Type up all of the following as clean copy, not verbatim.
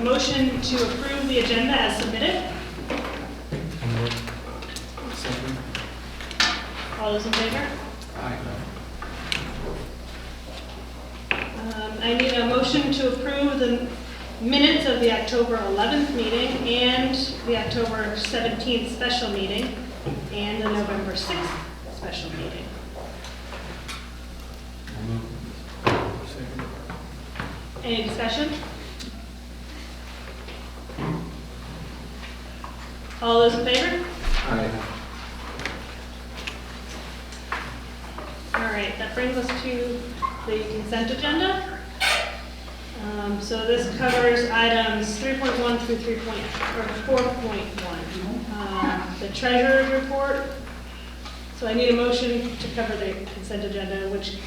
motion to approve the agenda as submitted. Second. All those in favor? Aye. I need a motion to approve the minutes of the October 11th meeting and the October 17th special meeting and the November 6th special meeting. Second. Any discussion? All those in favor? Aye. All right, that brings us to the consent agenda. So this covers items 3.1 through 4.1. The treasurer's report. So I need a motion to cover the consent agenda, which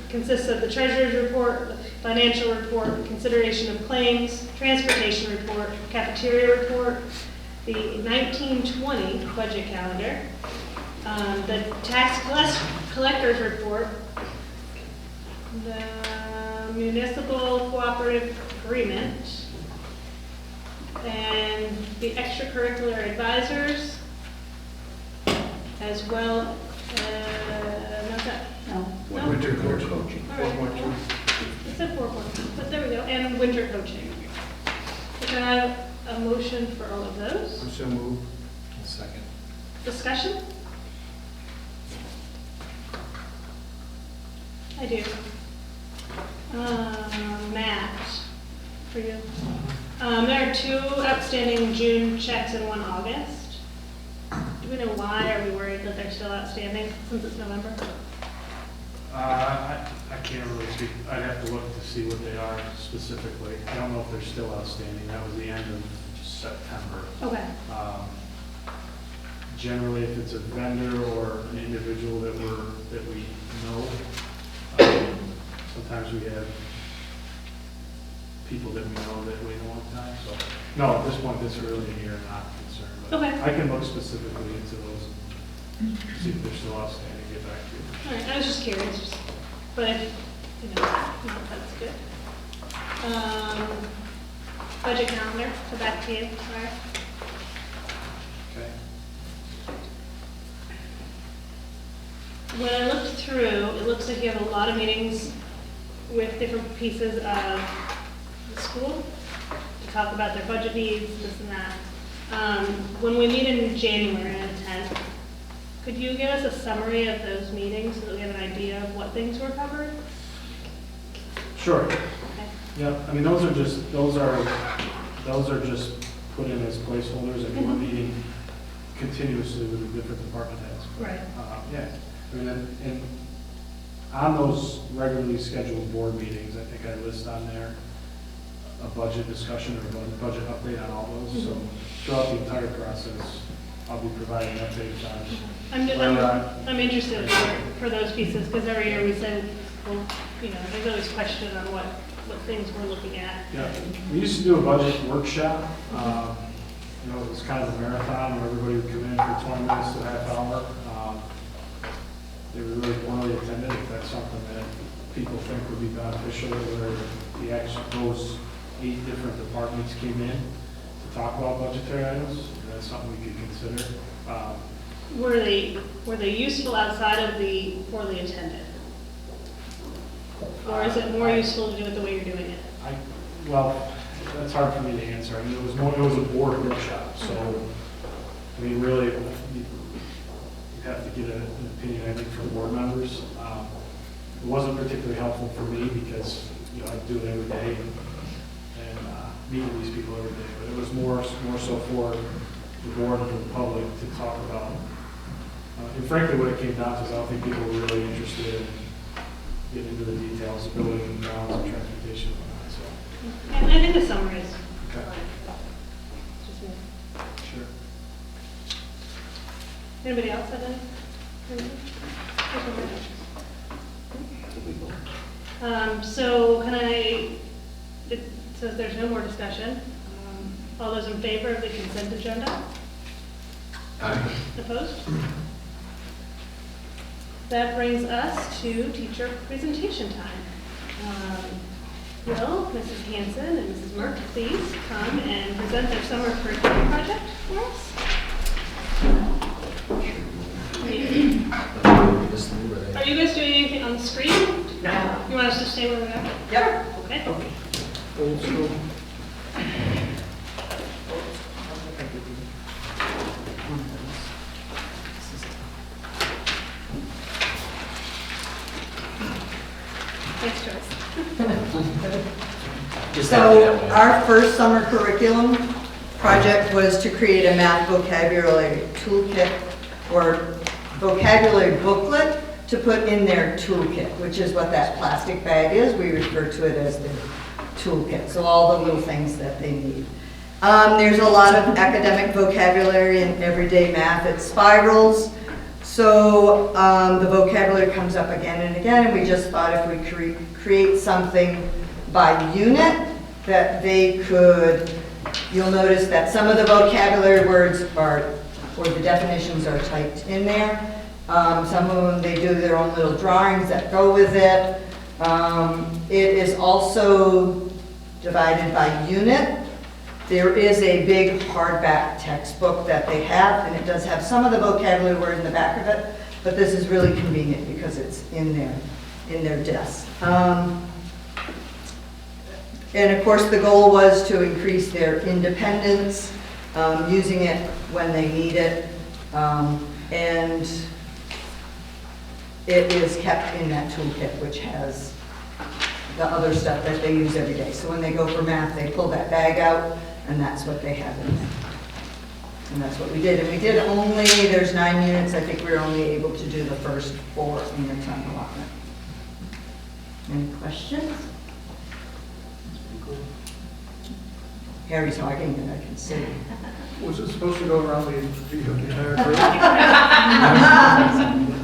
consists of the treasurer's report, the financial report, consideration of claims, transportation report, cafeteria report, the 1920 budget calendar, the tax collector's report, the municipal cooperative agreement, and the extracurricular advisors, as well as, No. Winter coaching. All right. It's a 4.1, but there we go, and winter coaching. So can I have a motion for all of those? I'm so moved. Second. Discussion? I do. Matt, for you. There are 2 outstanding June checks and 1 August. Do we know why? Are we worried that they're still outstanding since it's November? I can't really speak. I'd have to look to see what they are specifically. I don't know if they're still outstanding. That was the end of September. Okay. Generally, if it's a vendor or an individual that we know, sometimes we have people that we know that wait a long time. So, no, at this point, this early in the year, not concerned. But Okay. I can look specifically into those, see if they're still outstanding, get back to you. All right, I was just curious, but if, no, that's good. Budget calendar, so back to you, all right. Okay. When I looked through, it looks like you have a lot of meetings with different pieces of the school to talk about their budget needs, this and that. When we meet in January on the 10th, could you give us a summary of those meetings so that we have an idea of what things were covered? Sure. Okay. Yeah, I mean, those are just put in as placeholders, and we're meeting continuously with the different department heads. Right. Yeah, I mean, and on those regularly scheduled board meetings, I think I list on there a budget discussion or a budget update on all those. So throughout the entire process, I'll be providing updates on. I'm interested for those pieces, because every year we say, well, there's always question on what things we're looking at. Yeah, we used to do a budget workshop. It was kind of a marathon where everybody would come in for 20 minutes to a half hour. They were really warmly attended. If that's something that people think would be beneficial, where those 8 different departments came in to talk about budgetary items, that's something we could consider. Were they useful outside of the poorly attended? Or is it more useful to do it the way you're doing it? Well, that's hard for me to answer. I mean, it was a board workshop, so, I mean, really, you have to get an opinion, I think, from board members. It wasn't particularly helpful for me because, I do it every day and meet with these people every day, but it was more so for the board and for the public to talk about. And frankly, what it came down to is I don't think people were really interested in getting into the details of building and grounds and transportation and whatnot, so. And I think the summary is Okay. fine. Just me. Sure. Anybody else have any? So can it says there's no more discussion. All those in favor of the consent agenda? Aye. Opposed? That brings us to teacher presentation time. will Mrs. Hanson and Mrs. Merck please come and present their summer curriculum project for us? Are you guys doing anything on the screen? No. You want us to stay where we are? Yep. Okay. Old school. Thanks, Joyce. So our first summer curriculum project was to create a math vocabulary toolkit or vocabulary booklet to put in their toolkit, which is what that plastic bag is. We refer to it as the toolkit, so all the little things that they need. There's a lot of academic vocabulary in everyday math. It spirals. So the vocabulary comes up again and again, and we just thought if we create something by unit that they could, you'll notice that some of the vocabulary words are, or the definitions are typed in there. Some of them, they do their own little drawings that go with it. It is also divided by unit. There is a big hardback textbook that they have, and it does have some of the vocabulary word in the back of it, but this is really convenient because it's in their desk. And of course, the goal was to increase their independence, using it when they need it, and it is kept in that toolkit, which has the other stuff that they use every day. So when they go for math, they pull that bag out, and that's what they have in there. And that's what we did. And we did only, there's 9 units, I think we were only able to do the first 4 in the time allotment. Any questions? Harry's talking, and I can see. Was it supposed to go around the entire group?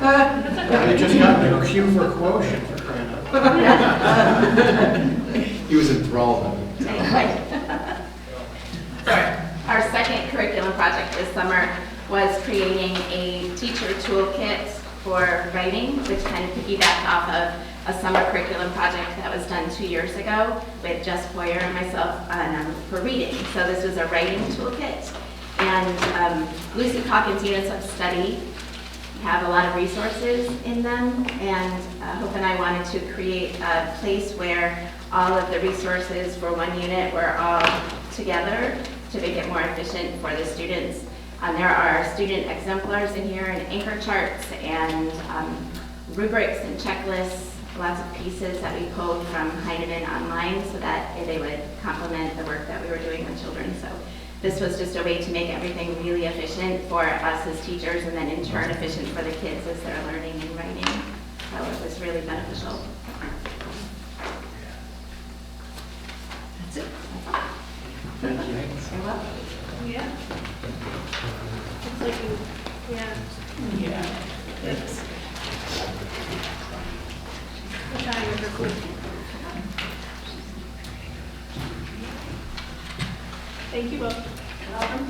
I just got a cue for quotient for crying out loud. He was enthralled. Our second curriculum project this summer was creating a teacher toolkit for writing, which kind of piggybacked off of a summer curriculum project that was done 2 years ago with Jess Boyer and myself for reading. So this was a writing toolkit. And Lucy Calkins' units of study have a lot of resources in them, and Hope and I wanted to create a place where all of the resources for one unit were all together to make it more efficient for the students. There are student exemplars in here and anchor charts and rubrics and checklists, lots of pieces that we pulled from Heinemann online so that they would complement the work that we were doing with children. So this was just a way to make everything really efficient for us as teachers and then in turn efficient for the kids as they're learning and writing. So it was really beneficial. That's it. Thank you. You're welcome. Yeah. It's like, yeah. Yeah. Thanks. What time is it? Cool. Thank you both. Welcome.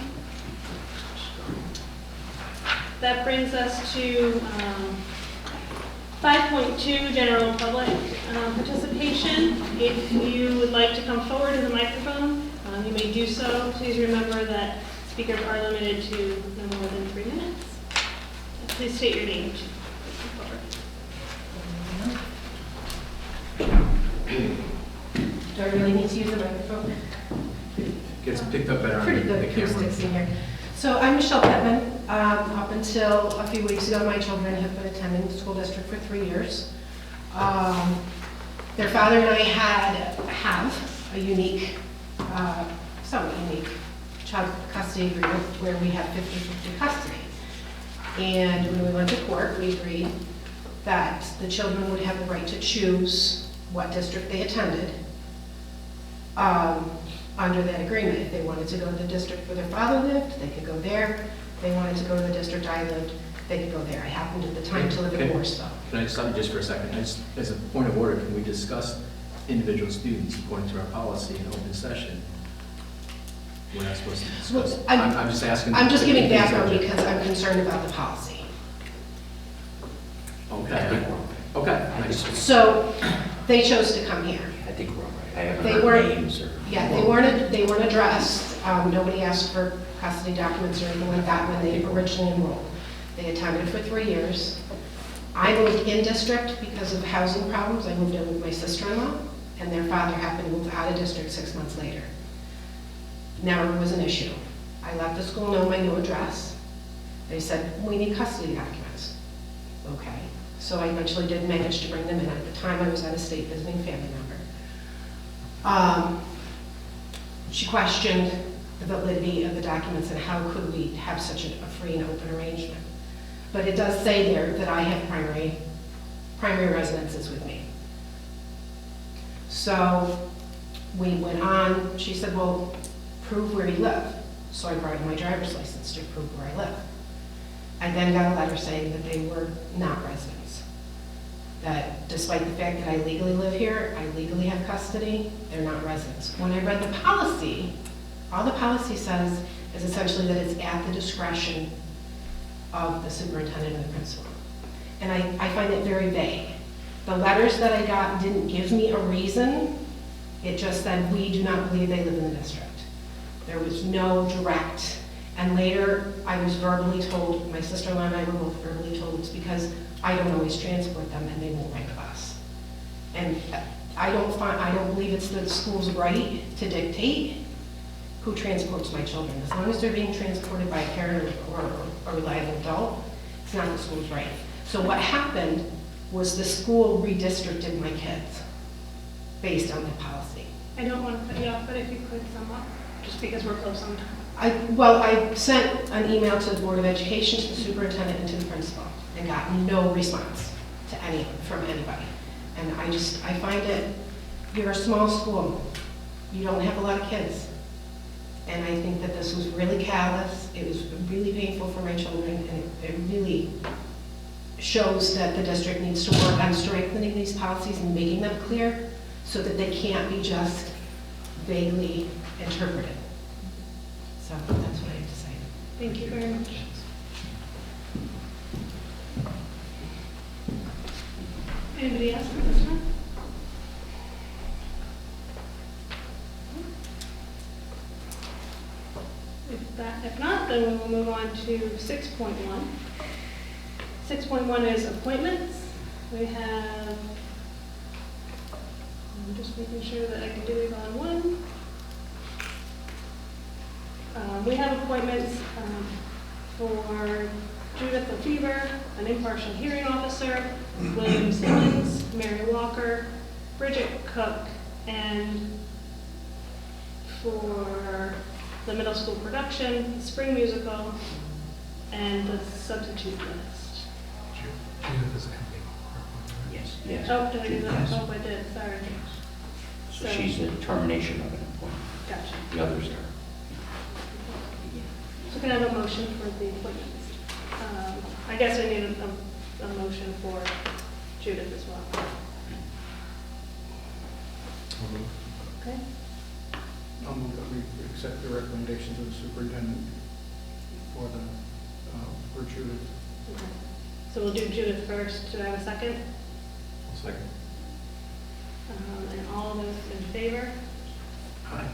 That brings us to 5.2, general public participation. If you would like to come forward to the microphone, you may do so. Please remember that speakers are limited to no more than 3 minutes. Please state your name. Do I really need to use the microphone? Gets picked up better on Pretty good the camera. acoustics in here. So I'm Michelle Pittman. Up until a few weeks ago, my children have been attending the school district for 3 years. Their father and I have a unique, somewhat unique child custody agreement where we have 50-50 custody. And when we went to court, we agreed that the children would have the right to choose what district they attended under that agreement. If they wanted to go to the district where their father lived, they could go there. If they wanted to go to the district I lived, they could go there. I happened at the time to live in Warsaw. Can I stop you just for a second? As a point of order, can we discuss individual students according to our policy in open session? We're not supposed to discuss. Well, I'm just asking. I'm just giving background subject. because I'm concerned about the policy. Okay. Okay. Nice. So They chose to come here. I think we're all right. I haven't They heard weren't- names or. Yeah, they weren't addressed. Nobody asked for custody documents or anything like that when they originally enrolled. They attended for 3 years. I moved in district because of housing problems. I moved in with my sister-in-law, and their father happened to move out of district 6 months later. Never was an issue. I let the school know my new address. They said, we need custody documents. Okay, so I eventually did manage to bring them in. At the time, I was out of state visiting a family member. She questioned the validity of the documents and how could we have such a free and open arrangement. But it does say there that I have primary residences with me. So we went on, she said, well, prove where you live. So I brought in my driver's license to prove where I live. I then got a letter saying that they were not residents. That despite the fact that I legally live here, I legally have custody, they're not residents. When I read the policy, all the policy says is essentially that it's at the discretion of the superintendent and the principal. And I find it very vague. The letters that I got didn't give me a reason. It just said, we do not believe they live in the district. There was no direct. And later, I was verbally told, my sister-in-law and I were both verbally told, it's because I don't always transport them and they won't ride the bus. And I don't believe it's the school's right to dictate who transports my children. As long as they're being transported by a parent or a reliable adult, it's not the school's right. So what happened was the school redistricted my kids based on the policy. I don't want to cut you off, but if you could sum up, just because we're close on time. I sent an email to the Board of Education, to the superintendent, and to the principal, and got no response from anybody. And I find it, you're a small school, you don't have a lot of kids. And I think that this was really callous, it was really painful for my children, and it really shows that the district needs to work on strengthening these policies and making them clear so that they can't be just vaguely interpreted. So that's what I have to say. Thank you very much. Anybody else at this time? If not, then we will move on to 6.1. 6.1 is appointments. We have, I'm just making sure that I can do these on one. We have appointments for Judith Lefevre, an impartial hearing officer, William Simmons, Mary Walker, Bridget Cook, and for the middle school production, spring musical, and the substitute list. Yes, yes. Oh, did I do that? Yes. Oh, I did, sorry. So she's the termination of an appointment. Gotcha. The others are. So can I have a motion for the appointments? I guess I need a motion for Judith as well. Okay. I'll move that we accept the recommendations of the superintendent for Judith. Okay. So we'll do Judith first. Do I have a second? Second. And all those in favor? Aye.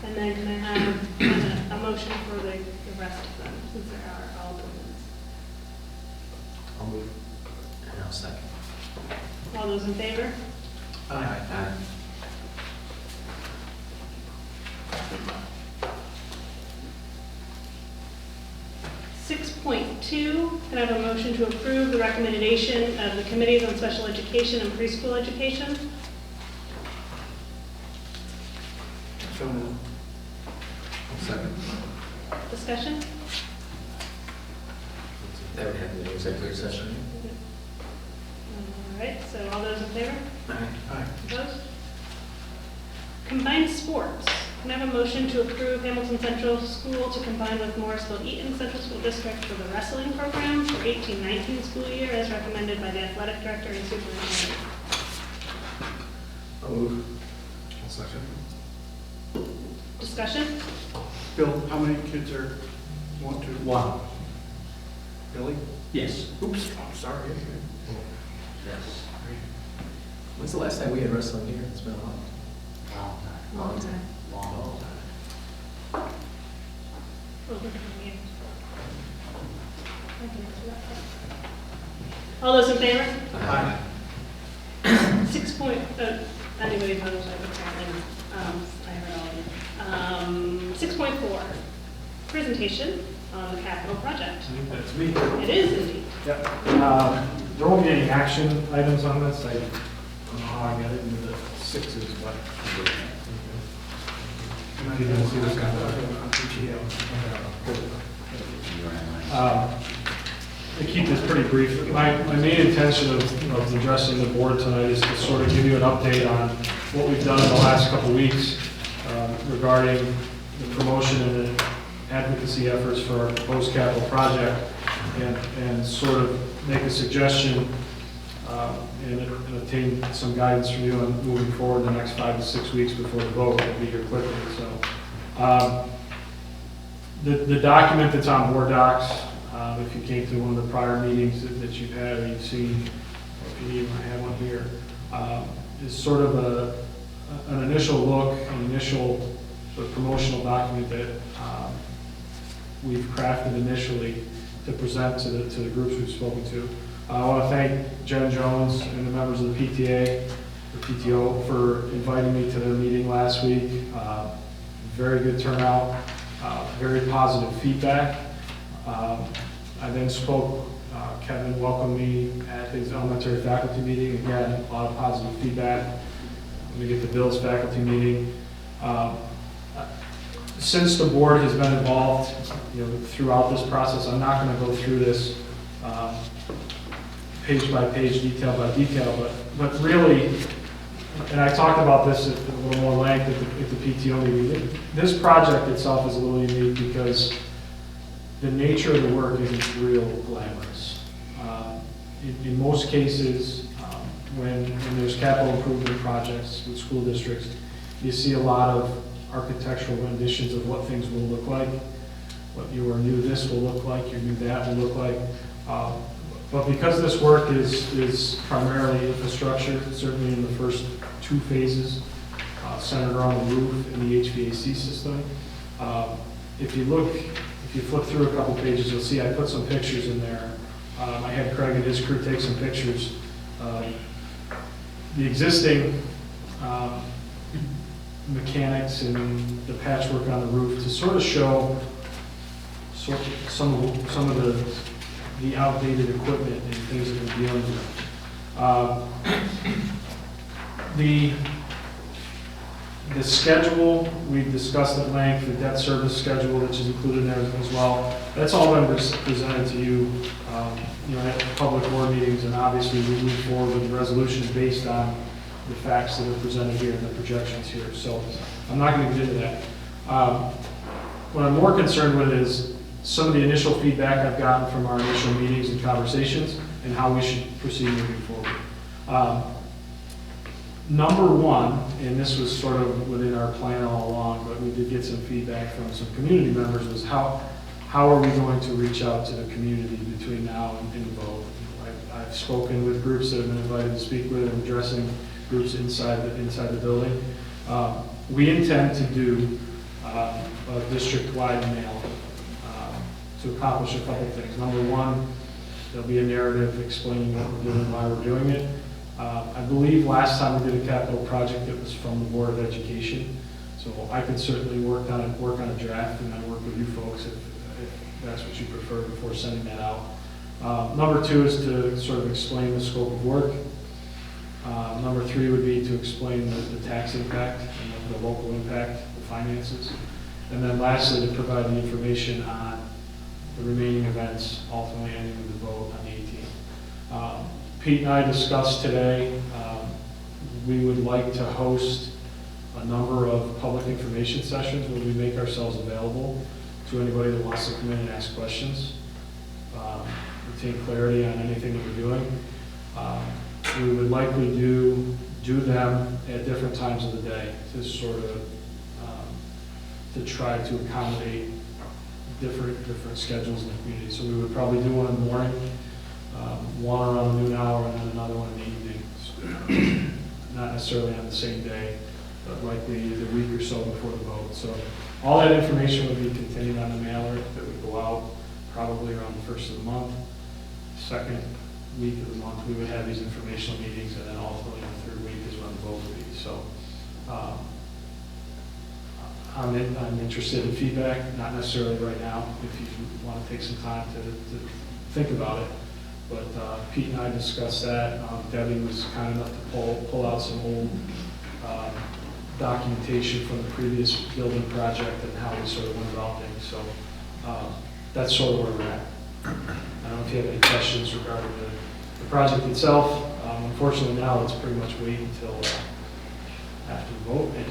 And then can I have a motion for the rest of them, since there are all appointments? I'll move. And I'll second. All those in favor? Aye. 6.2, can I have a motion to approve the recommendation of the Committees on Special Education and Preschool Education? So moved. Second. Discussion? That would have the executive session. All right, so all those in favor? Aye. Opposed? Combined sports. Can I have a motion to approve Hamilton Central School to combine with Morrisville Eaton Central School District for the wrestling program for 18-19 school year as recommended by the athletic director and superintendent? I'll move. I'll second. Discussion? Bill, how many kids want to? One. Billy? Yes. Oops, I'm sorry. Yes. When's the last time we had wrestling here? It's been a while. Long time. Long time. Oh, look at me. I can answer that part. All those in favor? Aye. 6 point, anybody knows, apparently, I have it all in. 6.4, presentation on the capital project. I think that's me. It is indeed. Yep. There won't be any action items on this. I don't know how I got it into the sixes, but. If you didn't see this kind to keep this pretty brief, my main intention of addressing the board tonight is to sort of give you an update on what we've done in the last couple of weeks regarding the promotion and the advocacy efforts for our proposed capital project, and sort of make a suggestion and obtain some guidance from you on moving forward the next 5 to 6 weeks before the vote. We'll be here quickly. So the document that's on board docs, if you came to one of the prior meetings that you've had or you've seen, or if you need, I have one here, is sort of an initial look, an initial sort of promotional document that we've crafted initially to present to the groups we've spoken to. I want to thank Jen Jones and the members of the PTA, the PTO, for inviting me to their meeting last week. Very good turnout, very positive feedback. I then spoke, Kevin welcomed me at his elementary faculty meeting. Again, a lot of positive feedback. We get the Bill's faculty meeting. Since the board has been involved, throughout this process, I'm not going to go through this page by page, detail by detail, but really, and I talked about this at a little more length at the PTO meeting. This project itself is a little unique because the nature of the work isn't real glamorous. In most cases, when there's capital improvement projects with school districts, you see a lot of architectural renditions of what things will look like, what your new this will look like, your new that will look like. But because this work is primarily infrastructure, certainly in the first 2 phases, centered around the roof and the HVAC system, if you flip through a couple pages, you'll see I put some pictures in there. I had Craig and his crew take some pictures. The existing mechanics and the patchwork on the roof to sort of show some of the outdated equipment and things that we're dealing with. The schedule, we've discussed at length, the debt service schedule, which is included in there as well. That's all been presented to you, at public board meetings, and obviously we move forward with the resolutions based on the facts that are presented here and the projections here. So I'm not going to get into that. What I'm more concerned with is some of the initial feedback I've gotten from our initial meetings and conversations and how we should proceed moving forward. Number one, and this was sort of within our plan all along, but we did get some feedback from some community members, was how are we going to reach out to the community between now and the vote? I've spoken with groups that have been invited to speak with and addressing groups inside the building. We intend to do a district-wide mail to accomplish a couple things. Number one, there'll be a narrative explaining what we're doing and why we're doing it. I believe last time we did a capital project, it was from the Board of Education. So I could certainly work on a draft and then work with you folks if that's what you prefer before sending that out. Number two is to sort of explain the scope of work. Number three would be to explain the tax impact and the local impact, the finances. And then lastly, to provide the information on the remaining events, ultimately ending with the vote on the 18th. Pete and I discussed today, we would like to host a number of public information sessions where we make ourselves available to anybody that wants to come in and ask questions, obtain clarity on anything that we're doing. We would likely do them at different times of the day to sort of, to try to accommodate different schedules in the community. So we would probably do one in the morning, one around the noon hour, and then another one in the evening. not necessarily on the same day, but likely the week or so before the vote. So all that information will be continued on the mailer that would go out probably around the first of the month. Second week of the month, we would have these informational meetings, and then ultimately the third week is when the vote would be. So I'm interested in feedback, not necessarily right now, if you want to take some time to think about it. But Pete and I discussed that. Debbie was kind enough to pull out some old documentation from the previous building project and how we sort of went about things. So that's sort of where we're at. I don't know if you have any questions regarding the project itself. Unfortunately, now it's pretty much wait until after the vote. And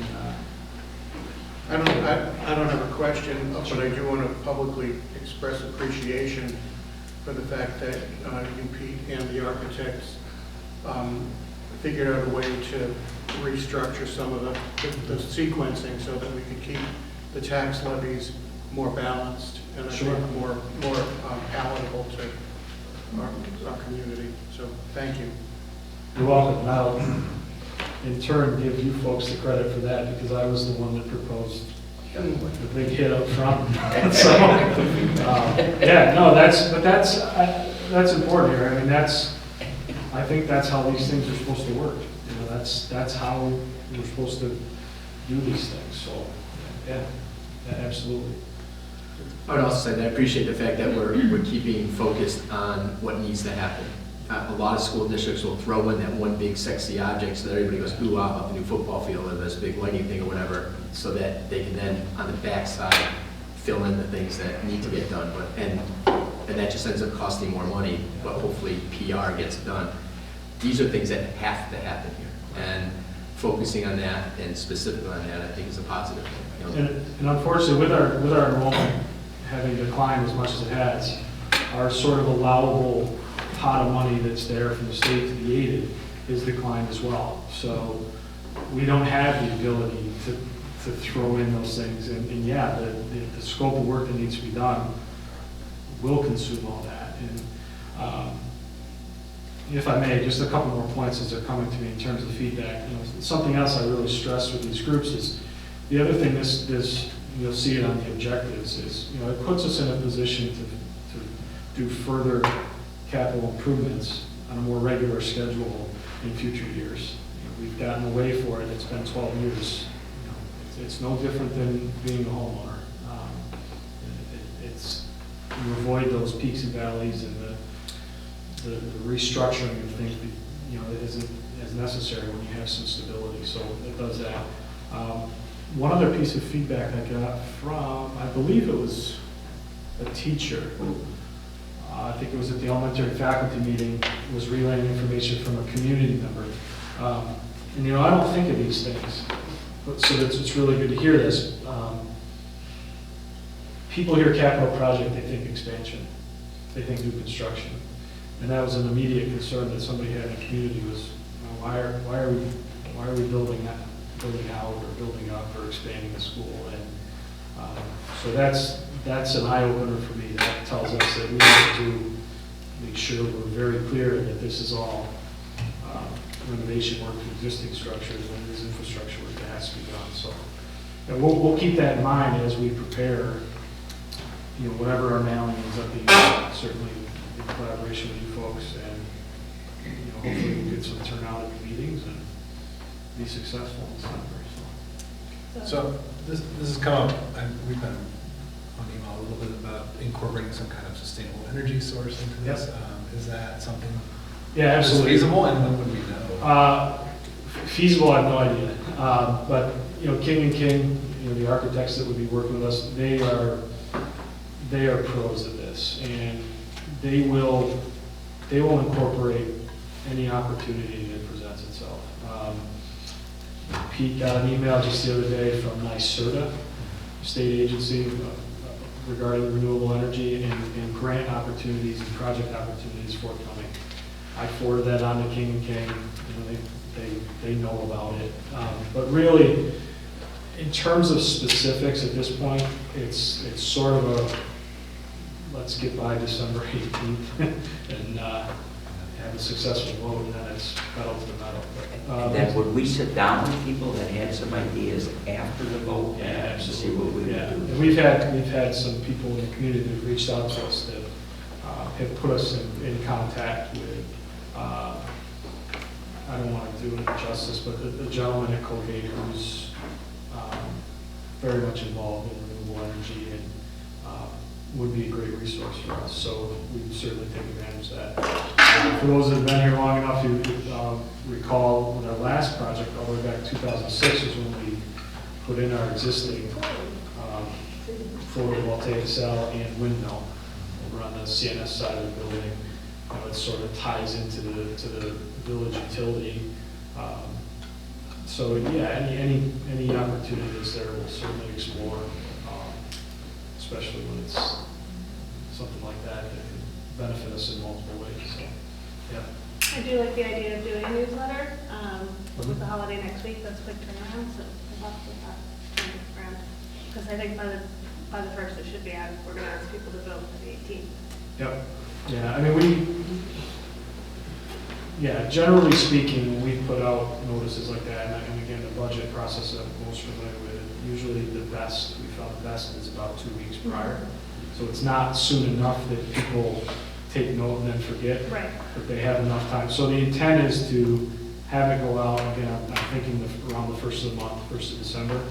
I don't have a question, but I do want to publicly express appreciation for the fact that you, Pete, and the architects figured out a way to restructure some of the sequencing so that we could keep the tax levies more balanced and I think more palatable to our community. So thank you. You're welcome. Now, in turn, give you folks the credit for that because I was the one that proposed the big hit up front. So, yeah, no, that's important here. I mean, I think that's how these things are supposed to work. You know, that's how we're supposed to do these things. So, yeah, absolutely. I would also say that I appreciate the fact that we're keeping focused on what needs to happen. A lot of school districts will throw in that one big sexy object so that everybody goes, ooh, wow, about the new football field or this big lighting thing or whatever, so that they can then, on the backside, fill in the things that need to get done. And that just ends up costing more money, but hopefully PR gets done. These are things that have to happen here. And focusing on that and specifically on that, I think is a positive thing. You know? And unfortunately, with our enrollment having declined as much as it has, our sort of allowable pot of money that's there from the state to be aided is declined as well. So we don't have the ability to throw in those things. And yeah, the scope of work that needs to be done will consume all that. And if I may, just a couple more points as they're coming to me in terms of feedback. You know, something else I really stress with these groups is the other thing. This you'll see it on the objectives is it puts us in a position to do further capital improvements on a more regular schedule in future years. We've gotten away for it. It's been 12 years. It's no different than being a homeowner. You avoid those peaks and valleys and the restructuring of things that isn't as necessary when you have some stability. So it does that. One other piece of feedback I got from, I believe it was a teacher. I think it was at the elementary faculty meeting, was relaying information from a community member. And I don't think of these things, so it's really good to hear this. People hear capital project, they think expansion, they think new construction. And that was an immediate concern that somebody had in the community was, why are we building out or building up or expanding the school? And so that's an eye-opener for me. That tells us that we need to make sure we're very clear that this is all renovation work to existing structures and there's infrastructure work that has to be done. So we'll keep that in mind as we prepare, whatever our mailing ends up being, certainly in collaboration with you folks, and hopefully we'll get some turnout at the meetings and be successful in December. So this has come up, and we've been on email a little bit about incorporating some kind of sustainable energy source into this. Yep. Is that something Yeah, that's absolutely. feasible, and when would we know? Feasible, I have no idea. But King and King, the architects that would be working with us, they are pros at this, and they will incorporate any opportunity that presents itself. Pete got an email just the other day from NYSERDA, state agency, regarding renewable energy and grant opportunities and project opportunities forthcoming. I forwarded that on to King and King. They know about it. But really, in terms of specifics at this point, it's sort of a let's get by December 18th have a successful vote, and then it's pedal to the metal. And then would we sit down with people that had some ideas after the vote? Yeah, To see what we would Yeah, do? and we've had some people in the community that have reached out to us that have put us in contact with, I don't want to do it justice, but the gentleman at Colgate who's very much involved in renewable energy and would be a great resource for us, so we would certainly take advantage of that. For those that have been here long enough, you recall with our last project, all the way back to 2006, was when we put in our existing photovoltaic cell and windmill over on the CNS side of the building. It sort of ties into the village utility. So yeah, any opportunities there we'll certainly explore, especially when it's something like that that can benefit us in multiple ways. So, yeah. I do like the idea of doing a newsletter, with the holiday next week, that's a quick turnaround, so we'll have to put that around. Because I think by the first it should be out, we're gonna ask people to vote for the 18th. Yep. Yeah, I mean, generally speaking, when we put out notices like that, and again, the budget process that I'm most familiar with, usually we found the best is about 2 weeks prior. So it's not soon enough that people take note and then forget. Right. But they have enough time. So the intent is to have it go out, again, I'm thinking around the first of the month, 1st of December.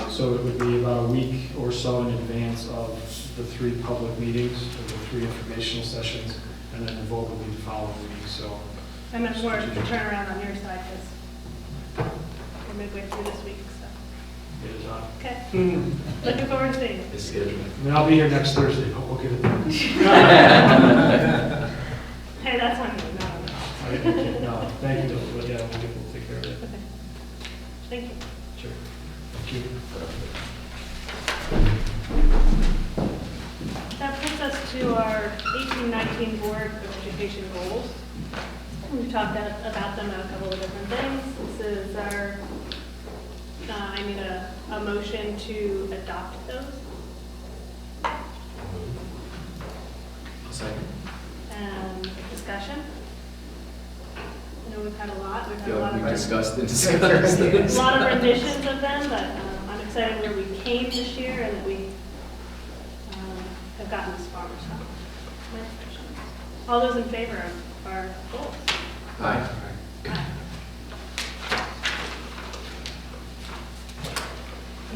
So it would be about a week or so in advance of the 3 public meetings, or the 3 informational sessions, and then the vote will be the following week, so. I meant more of the turnaround on your side, because we're midway through this week, so. It is on. Okay. Looking forward to seeing it. It's scheduled. I mean, I'll be here next Thursday, but we'll get it done. Hey, that's on you, not on me. No, thank you, but yeah, we'll take care of it. Okay. Thank you. Sure. Thank you. That puts us to our 18-19 Board of Education goals. We've talked about them a couple of different things. This is our, I need a motion to adopt those. Second. Discussion. I know we've had a lot. We've had Feel a like lot we of discussed and discussed. a lot of renditions of them, but I'm excited where we came this year and that we have gotten this far. So, all those in favor of our goals? Aye. Aye.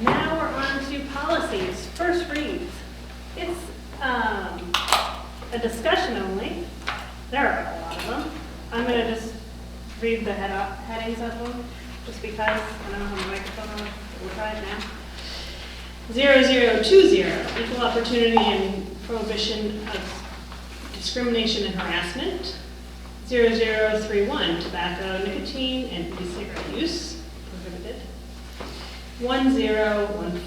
Now we're on to policies. First reads. It's a discussion only. There are a lot of them. I'm going to just read the headings of them, just because I don't have a microphone on. We'll try it now. 0020, equal opportunity and prohibition of discrimination and harassment. 0031, tobacco, nicotine, and e-cigarette use, prohibited. 1014,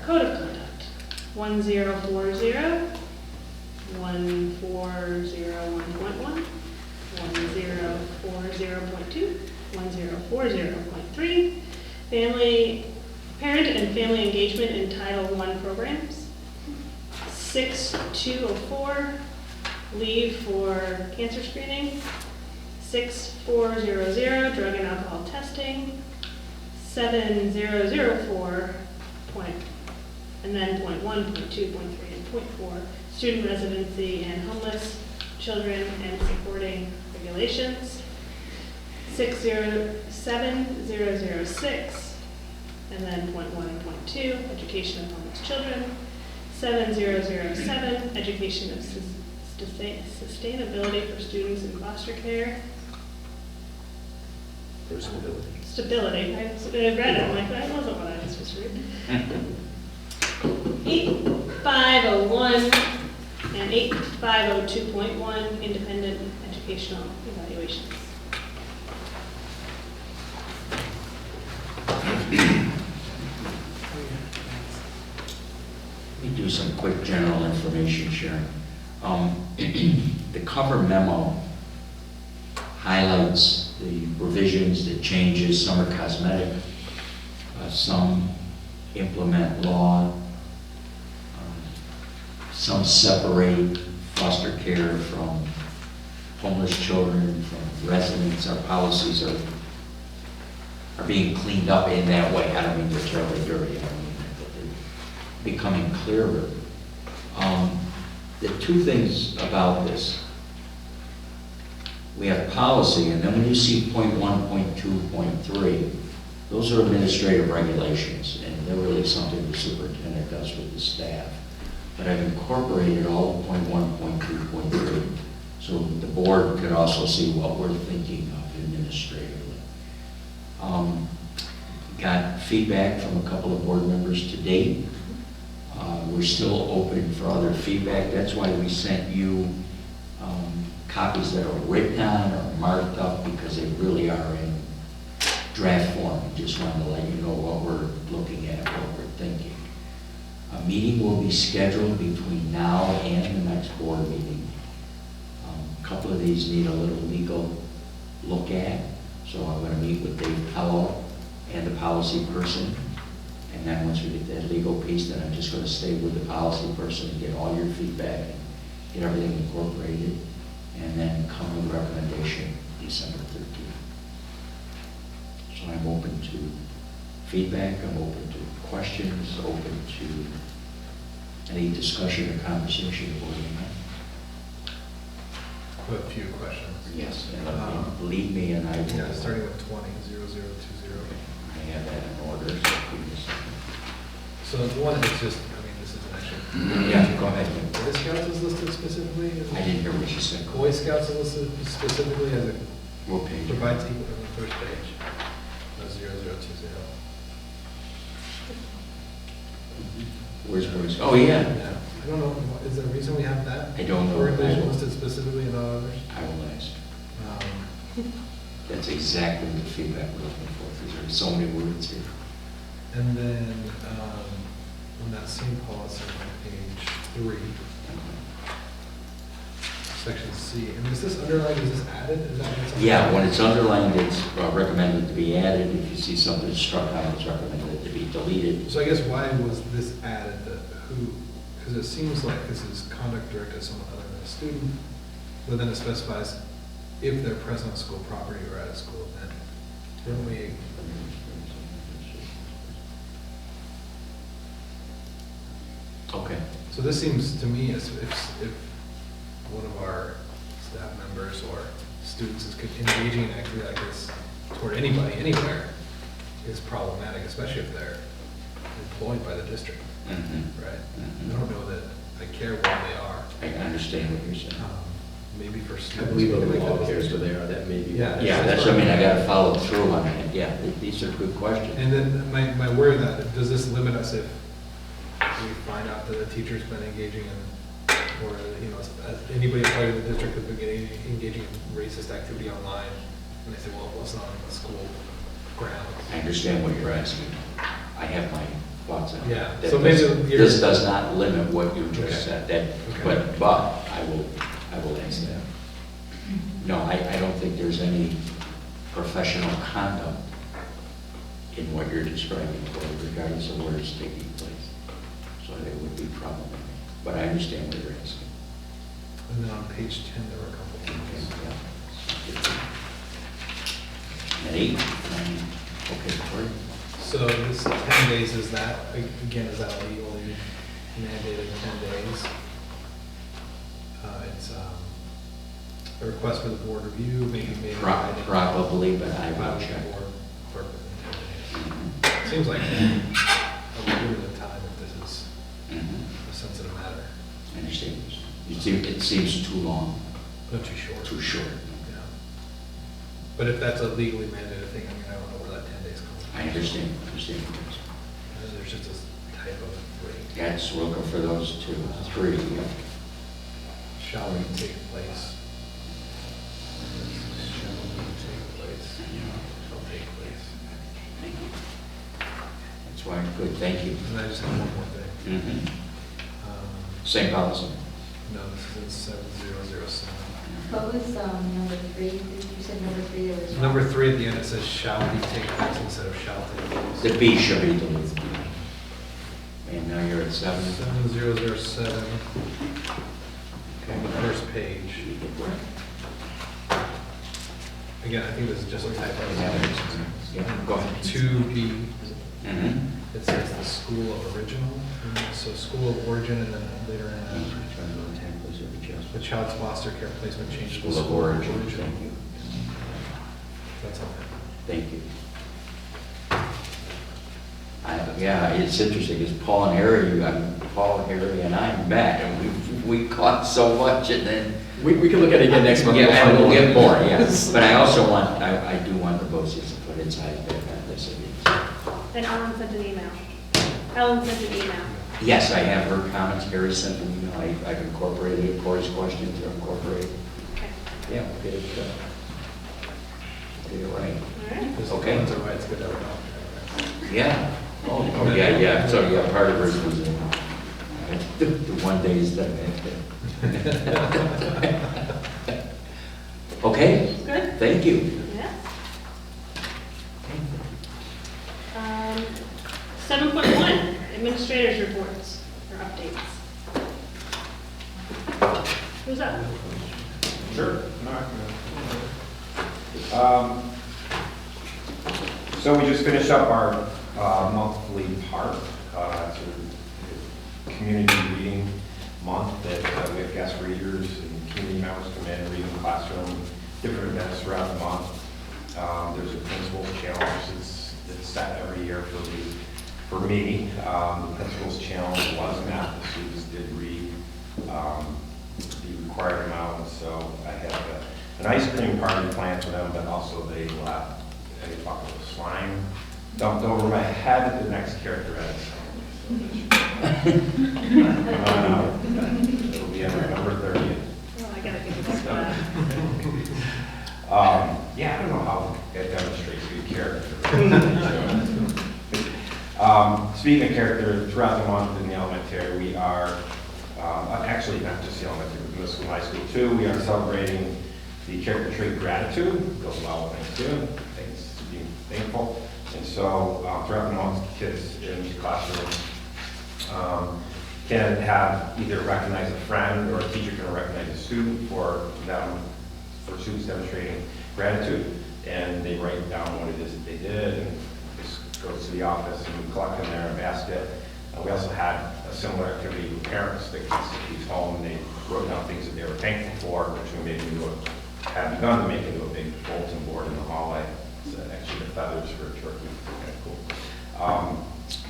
code of conduct. 1040, 1401.1, 1040.2, 1040.3, parent and family engagement in Title I programs. 6204, leave for cancer screening. 6400, drug and alcohol testing. 7004, and then .1, .2, .3, and .4, student residency and homeless children and supporting regulations. 607006, and then .1 and .2, education of homeless children. 7007, education of sustainability for students in foster care. For stability. Stability, I read it, I'm like, that wasn't what I was supposed to read. 8501 and 8502.1, independent educational evaluations. Let me do some quick general information sharing. The cover memo highlights the revisions, the changes, some are cosmetic, some implement law, some separate foster care from homeless children, from residents, our policies are being cleaned up in that way. I don't mean they're terribly dirty, I mean that they're becoming clearer. The two things about this, we have policy, and then when you see point 1, point 2, point 3, those are administrative regulations, and they're really something the superintendent does with the staff. But I've incorporated all of point 1, point 2, point 3, so the board could also see what we're thinking of administratively. Got feedback from a couple of board members to date. We're still open for other feedback. That's why we sent you copies that are written on or marked up, because they really are in draft form. Just wanted to let you know what we're looking at, what we're thinking. A meeting will be scheduled between now and the next board meeting. A couple of these need a little legal look at, so I'm going to meet with Dave Pello and the policy person. And then once we get that legal piece, then I'm just going to stay with the policy person and get all your feedback and get everything incorporated, and then come with a recommendation December 13th. So I'm open to feedback, I'm open to questions, open to any discussion or conversation about it. I have a few questions. Yes, and lead me and I will. Yeah, starting with 20-0020. I have that in order, so please. So the one is just, I mean, this isn't actually. Yeah, go ahead. Boy Scouts is listed specifically? I didn't hear what you said. Boy Scouts is listed specifically as a, What page? provides equal on the first page. 0020. Where's Boys? Oh, yeah. Yeah. I don't know, is there a reason we have that? I don't know. Organization listed specifically and not others? I will ask. Um, That's exactly the feedback we're looking for, because there are so many words here. And then, on that same policy on page 3, section C, and is this underlined, is this added? Is that what's Yeah, when it's underlined, it's recommended to be added. If you see something struck out, it's recommended to be deleted. So I guess why was this added, because it seems like this is conduct directed to someone other than a student, but then it specifies if they're present on school property or at a school event. Didn't we? Okay. So this seems to me as if one of our staff members or students is engaging in activity like this toward anybody, anywhere, is problematic, especially if they're employed by the district, Mhm. right? Mhm. I don't know that I care where they are. I understand what you're saying. Maybe for I students. believe maybe the like law that. cares where they are, that may be. Yeah. Yeah, that's, I mean, I gotta follow through on that. Yeah, these are good questions. And then my worry that, does this limit us if we find out that a teacher's been engaging in, or, you know, anybody employed in the district has been engaging in racist activity online, and they say, well, it's not on the school grounds. I understand what you're asking. I have my thoughts on it. Yeah, That so maybe does- you're- This does not limit what you Okay. just said, that, Okay. but I will ask that. No, I don't think there's any professional conduct in what you're describing, regardless of where it's taking place. So it would be problematic, but I understand what you're asking. And then on page 10, there were a couple Okay, things. yeah. And 8, okay, Cory? So this 10 days, is that, again, is that legally mandated 10 days? It's a request for the board review, maybe made. Probably, but I By will the check. board clerk within 10 days. Seems like a little bit of time if this is Mhm. a sensitive matter, I understand. It seems too long, not too short. too short. Yeah. But if that's a legally mandated thing, I mean, I don't know where that 10 days comes from. I understand. There's just a type of three. Yes, we're looking for those 2, 3. Yeah. Shall we take place? Shall take place? Shall take place. Thank you. That's why, good, thank you. And I just have one more thing. Mhm. Um, Same policy. No, this is 7007. What was number 3? You said number 3, there was. Number 3 at the end, it says shall be take place instead of shall take place. The B should be deleted. And now you're at 7. 7007, on the first page. again, I think this is just a typo. Yeah, go ahead. 2B, Mhm. it says the school of original, so school of origin, and then later in the child's foster care placement change to School of origin, thank you. That's all. Thank you. Yeah, it's interesting, because Paul and Harry, and I met, and we caught so much, and then. We can look at it again next month. Yeah, and we'll get more, yeah. yes. But I also want, I do want the BOCES to put inside this. And Ellen sent an email. Ellen sent an email. Yes, I have her comments, Harry sent an email, I've incorporated it, Corey's questions are incorporated. Okay. Yeah, get it right. All right. Okay. That's why it's good to have a doctor. Yeah. Oh, yeah, so, yeah, part of hers was the one day is that. Okay, Good? thank you. Yeah. 7.1, administrators reports or updates. Who's up? Sure. So we just finished up our monthly park, it's a community reading month that we have guest readers and community members come in and read in the classroom, different events throughout the month. There's a principal's challenge that's set every year for me. The principal's challenge was math. The students did read the required amount, so I have an ice cream party planned for them, but also they will have a bucket of slime dumped over my head at the next character edit. It'll be on November 30th. Oh, I gotta get this back. Yeah, I don't know how that demonstrates good character. Speaking of character, throughout the month in the elementary, we are, actually not just the elementary, but middle school, high school too, we are celebrating the character trait gratitude. It goes well with Thanksgiving, things to be thankful. And so throughout the month, kids in the classroom can have either recognize a friend or a teacher can recognize a student for students demonstrating gratitude. And they write down what it is that they did, and this goes to the office and we collect them there in a basket. We also had a similar activity with parents that kids home, and they wrote down things that they were thankful for, which we made into had begun to make into a big bulletin board in the hallway. It's actually the feathers for a turkey, kind of cool.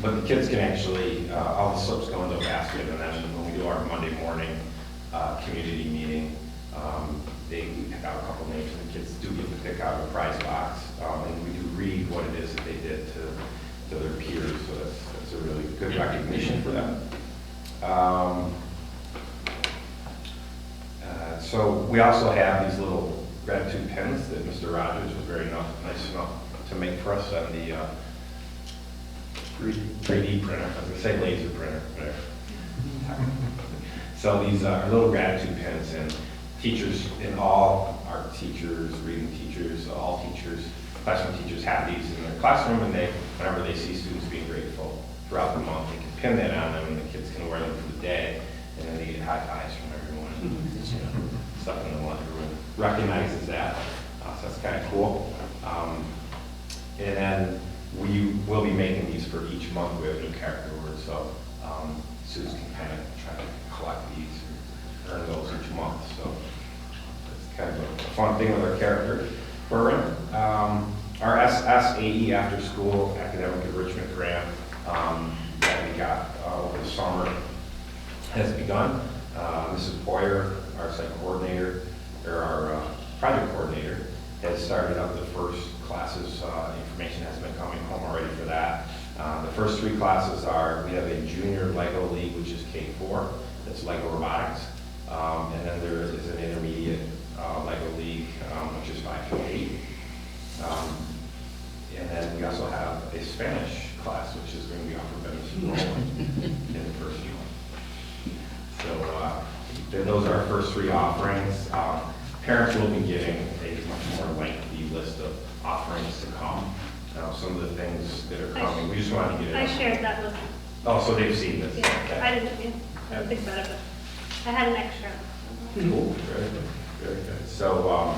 But the kids can actually, all the slips go into a basket, and then when we do our Monday morning community meeting, we pick out a couple names, and the kids do get to pick out a prize box, and we do read what it is that they did to their peers, so that's a really good recognition for them. So we also have these little gratitude pens that Mr. Rogers was very nice enough to make for us on the 3D printer. I was going to say laser printer. So these are little gratitude pens, and teachers in all art teachers, reading teachers, all teachers, classroom teachers have these in their classroom, and whenever they see students being grateful throughout the month, they can pin that on them, and the kids can wear them for the day, and then they get high fives from everyone. Stuff in the lunch room recognizes that, so that's kind of cool. And then we will be making these for each month. We have a new character word, so students can kind of try to collect these and earn those each month. So it's kind of a fun thing with our character program. Our SAE after school academic enrichment grant that we got over the summer has begun. Mrs. Boyer, our site coordinator, or our project coordinator, has started up the first classes. Information has been coming home already for that. The first three classes are, we have a junior Lego league, which is K4, that's Lego robotics. And then there is an intermediate Lego league, which is 5 to 8. And then we also have a Spanish class, which is going to be offered by Mrs. Rowland in the first month. So those are our first three offerings. Parents will be getting a much more lengthy list of offerings to come. Some of the things that are coming, we just wanted to get it. I shared that with them. Oh, so they've seen this? Yeah, Okay. I didn't think about it, but I had an extra. Cool, very good, very good. So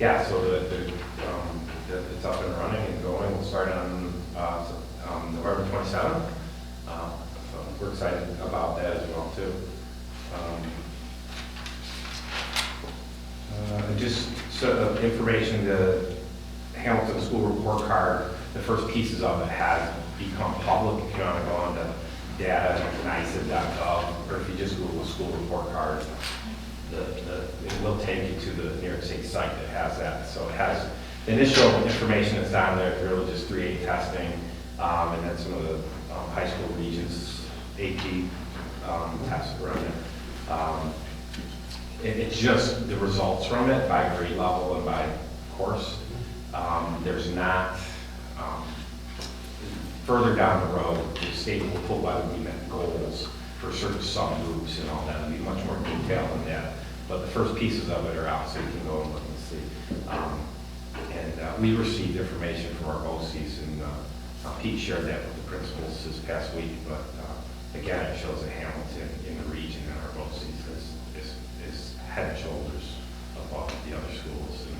Yeah, so it's up and running and going. We'll start on November 27th. So we're excited about that as well too. Just information, the Hamilton School Report Card, the first pieces of it has become public. If you want to go on to data.nisa.gov, or if you just Google school report card, it will take you to the New York State site that has that. So it has the initial information that's on there, it's really just 3A testing, and then some of the high school regions, AP tests around there. It's just the results from it by grade level and by course. There's not, further down the road, the state will pull out we met goals for certain subgroups and all that. It'll be much more detailed than that. But the first pieces of it are out, so you can go and look and see. We received information from our BOCES, and Pete shared that with the principals this past week. But again, it shows that Hamilton in the region and our BOCES is head and shoulders above the other schools and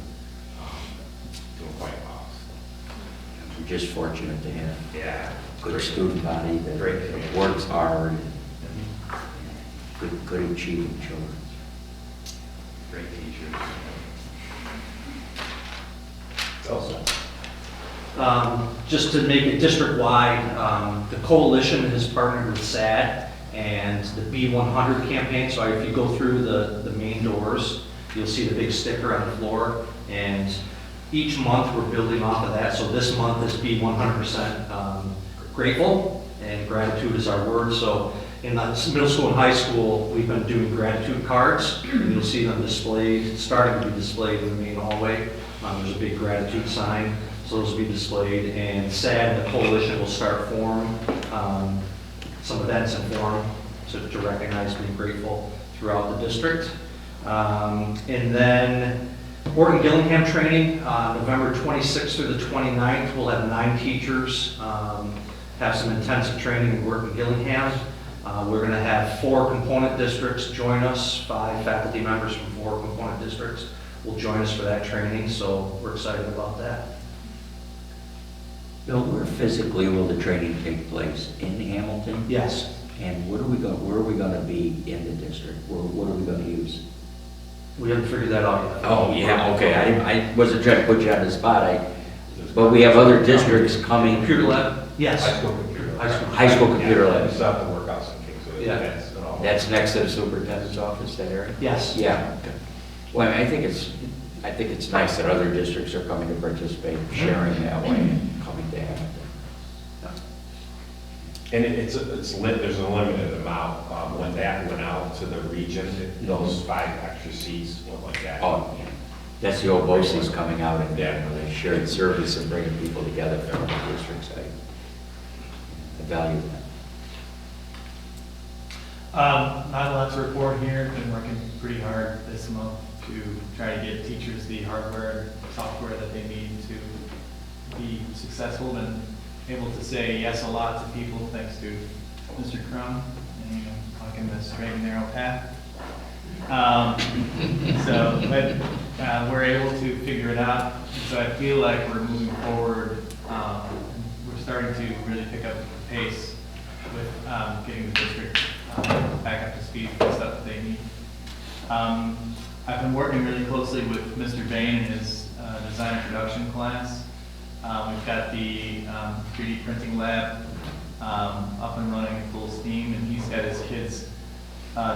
doing quite well. We're just fortunate to have Yeah. a good student body that Great community. works hard and good achieving children. Great teachers. Also, Just to make it district-wide, the coalition has partnered with SAD and the B100 campaign. So if you go through the main doors, you'll see the big sticker on the floor. And each month we're building off of that. So this month is Be 100% grateful, and gratitude is our word. So in the middle school and high school, we've been doing gratitude cards. You'll see them displayed, starting to be displayed in the main hallway. There's a big gratitude sign, so those will be displayed. And SAD and the coalition will start some events and forum to recognize being grateful throughout the district. And then Orton Gillingham training, November 26th through the 29th, we'll have 9 teachers have some intensive training in Orton Gillingham. We're going to have 4 component districts join us, 5 faculty members from 4 component districts will join us for that training, so we're excited about that. Bill, where physically will the training take place? In Hamilton? Yes. And where are we going to be in the district? What are we going to use? We haven't figured that out yet. Oh, yeah, okay. I wasn't trying to put you on the spot. But we have other districts coming. Computer lab? Yes. high school computer. High school computer Yeah, lab. we still have to work out some things with it. Yeah. and all. That's next to the superintendent's office, that area? Yes. Yeah. Okay. Well, I think it's nice that other districts are coming to participate, sharing that way, and coming to Hamilton. And there's a limited amount, when that went out to the region, those 5 extra seats went like that. Oh, yeah. That's the old BOCES coming out and Yeah. they shared service and bringing people together from the districts. I value that. Not a lot to report here. Been working pretty hard this month to try to get teachers the hardware and software that they need to be successful and able to say yes a lot to people thanks to Mr. Crum and walking the straight and narrow path. But we're able to figure it out. So I feel like we're moving forward. We're starting to really pick up the pace with getting the district back up to speed with the stuff that they need. I've been working really closely with Mr. Bain in his design and production class. We've got the 3D printing lab up and running at full steam, and he's got his kids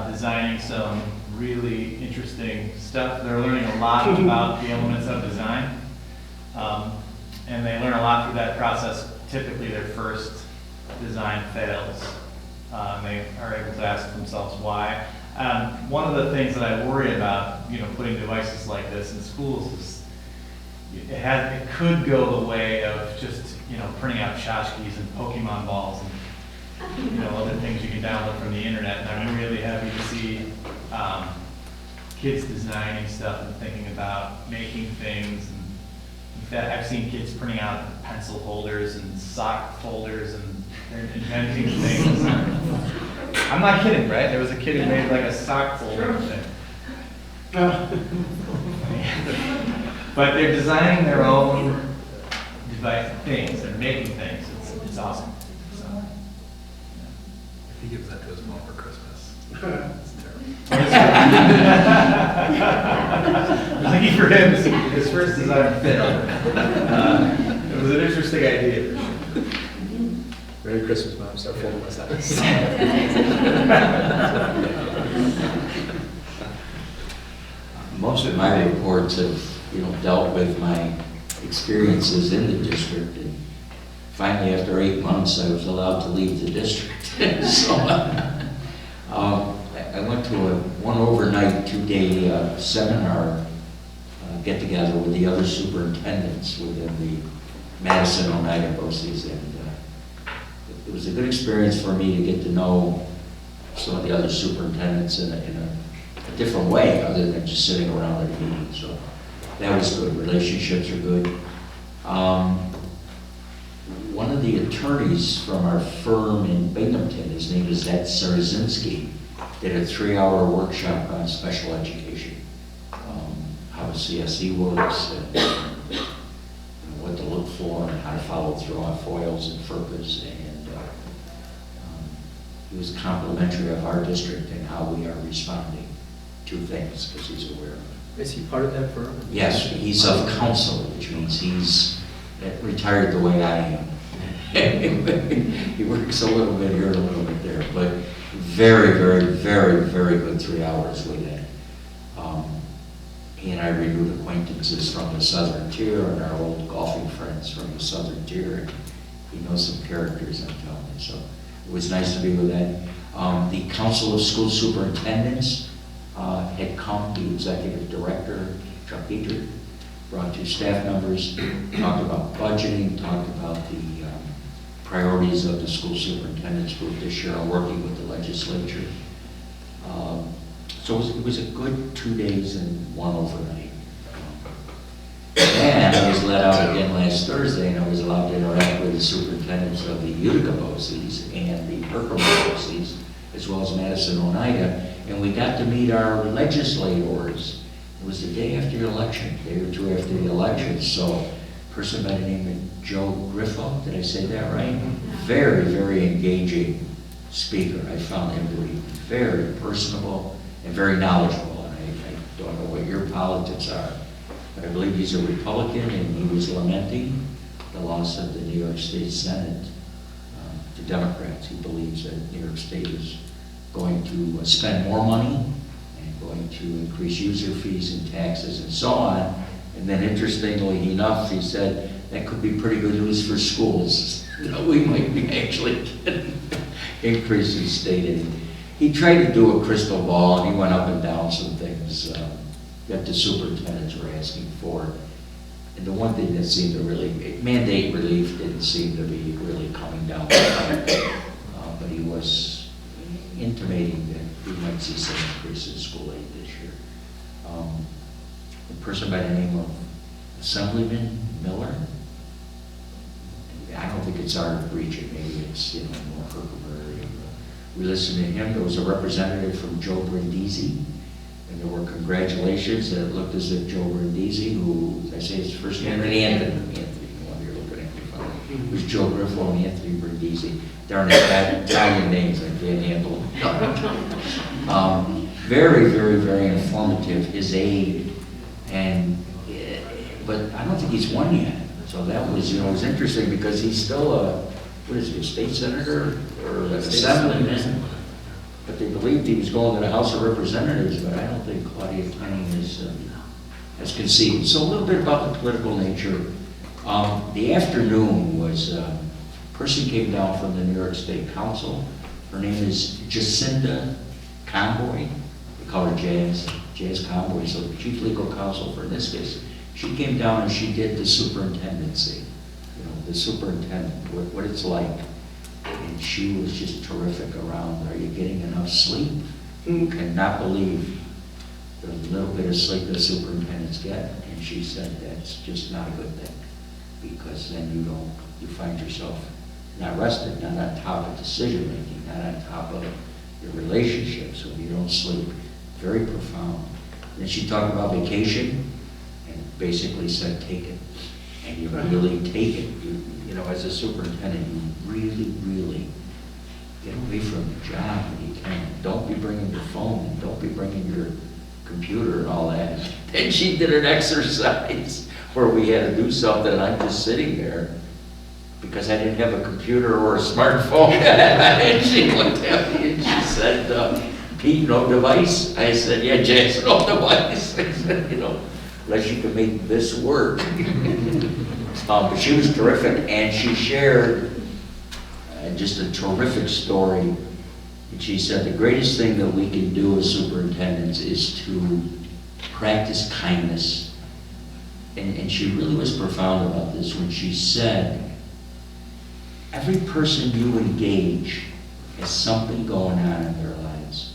designing some really interesting stuff. They're learning a lot about the elements of design, and they learn a lot through that process. Typically, their first design fails. They are able to ask themselves why. One of the things that I worry about, putting devices like this in schools is it could go the way of just, printing out tchotchkes and Pokemon balls and, other things you can download from the internet. And I'm really happy to see kids designing stuff and thinking about making things. And in fact, I've seen kids printing out pencil holders and sock folders, and they're inventing things. I'm not kidding, right? There was a kid who made like a sock folder thing. But they're designing their own things, they're making things, it's awesome. So, If he gives that to his mom for Christmas. It's terrible. I was thinking for him, his first design failed. It was an interesting idea. Merry Christmas, Mom, start folding us out. Most of my reports have, dealt with my experiences in the district. And finally, after 8 months, I was allowed to leave the district. So I went to one overnight 2-day seminar get-together with the other superintendents within the Madison Oneida BOCES, and it was a good experience for me to get to know some of the other superintendents in a different way, other than just sitting around at a meeting. So that was good. Relationships are good. One of the attorneys from our firm in Binghamton, his name is Ed Sarzinski, did a 3-hour workshop on special education, how the CSE works, and what to look for, and how to follow through on FOILs and FERPAs. And he was complimentary of our district and how we are responding to things, because he's aware of it. Is he part of that firm? Yes, he's of counsel, which means he's retired the way I am. He works a little bit here, a little bit there, but very, very, very, very good 3 hours with that. He and I renewed acquaintances from the Southern Tier and our old golfing friends from the Southern Tier. He knows some characters, I'm telling you, so it was nice to be with that. The Council of School Superintendents had come, the executive director, Chuck Dietrich, brought 2 staff members, talked about budgeting, talked about the priorities of the school superintendent's group this year, working with the legislature. So it was a good 2 days and 1 overnight. And I was let out again last Thursday, and I was allowed to interact with the superintendents of the Utica BOCES and the Herkimer BOCES, as well as Madison Oneida, and we got to meet our legislators. It was the day after the election, a day or 2 after the election, so a person by the name of Joe Griffo, did I say that right? Very, very engaging speaker. I found him to be very personable and very knowledgeable, and I don't know what your politics are, but I believe he's a Republican, and he was lamenting the loss of the New York State Senate to Democrats. He believes that New York State is going to spend more money and going to increase user fees and taxes and so on. And then interestingly enough, he said that could be pretty good news for schools. We might be actually getting increase in state aid. He tried to do a crystal ball, and he went up and down some things that the superintendents were asking for. And the one thing that seemed to really, mandate relief didn't seem to be really coming down. But he was intimating that we might see some increase in school aid this year. A person by the name of Assemblyman Miller, I don't think it's our region, maybe it's more Herkimer area. We listened to him. There was a representative from Joe Brindisi, and there were congratulations, and it looked as if Joe Brindisi, who, as I say his first name, Anthony, you're looking at me funny. It was Joe Griffo and Anthony Brindisi. Darn Italian names, I can't handle them. Very, very, very informative, his aide, but I don't think he's won yet. So that was, it was interesting because he's still a state senator or an assemblyman? But they believed he was going to the House of Representatives, but I don't think Claudia Penning has conceded. So a little bit about the political nature. The afternoon was, a person came down from the New York State Council. Her name is Jacinda Conboy. We call her Jazz Conboy, so the chief legal counsel for this case. She came down and she did the superintendency, the superintendent, what it's like. And she was just terrific around, are you getting enough sleep? You cannot believe the little bit of sleep the superintendents get. And she said that's just not a good thing, because then you find yourself not rested, not on top of decision making, not on top of your relationships when you don't sleep. Very profound. Then she talked about vacation, and basically said, take it. And you really take it. You know, as a superintendent, you really, really get away from the job when you can. Don't be bringing your phone, and don't be bringing your computer and all that. Then she did an exercise where we had to do something, and I'm just sitting there because I didn't have a computer or a smartphone. And she looked at me and she said, Pete, no device? I said, yeah, Jess, no device. I said, you know, unless you can make this work. But she was terrific, and she shared just a terrific story. And she said the greatest thing that we can do as superintendents is to practice kindness. And she really was profound about this when she said, every person you engage has something going on in their lives.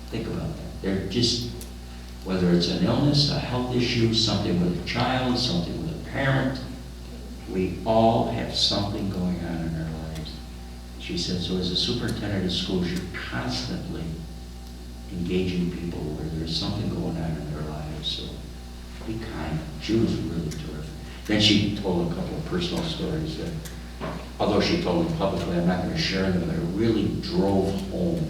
Think about that. They're just, whether it's an illness, a health issue, something with a child, something with a parent, we all have something going on in our lives. She said, so as a superintendent of schools, you're constantly engaging people where there's something going on in their lives, so be kind. She was really terrific. Then she told a couple of personal stories that, although she told them publicly, I'm not going to share them, but it really drove home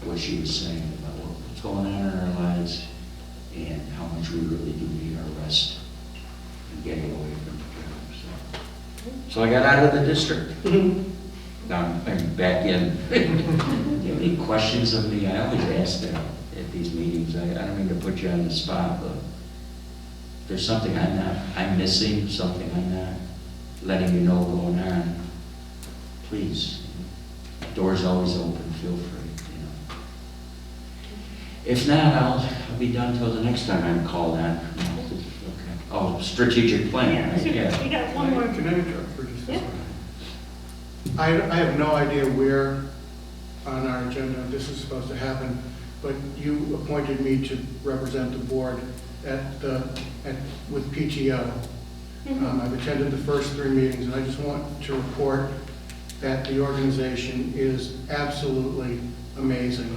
what she was saying about what's going on in our lives and how much we really do need our rest and getting away from it. So I got out of the district. Now I'm back in. Do you have any questions of me? I always ask them at these meetings. I don't mean to put you on the spot, but if there's something I'm missing, something I'm not letting you know going on, please. Door's always open, feel free. You know. If not, I'll be done till the next time I'm called on. Okay. Oh, strategic plan, right? Yeah. You got one more. Can I interrupt for just a Yeah. second? I have no idea where on our agenda this is supposed to happen, but you appointed me to represent the board with PTO. I've attended the first 3 meetings, and I just want to report that the organization is absolutely amazing.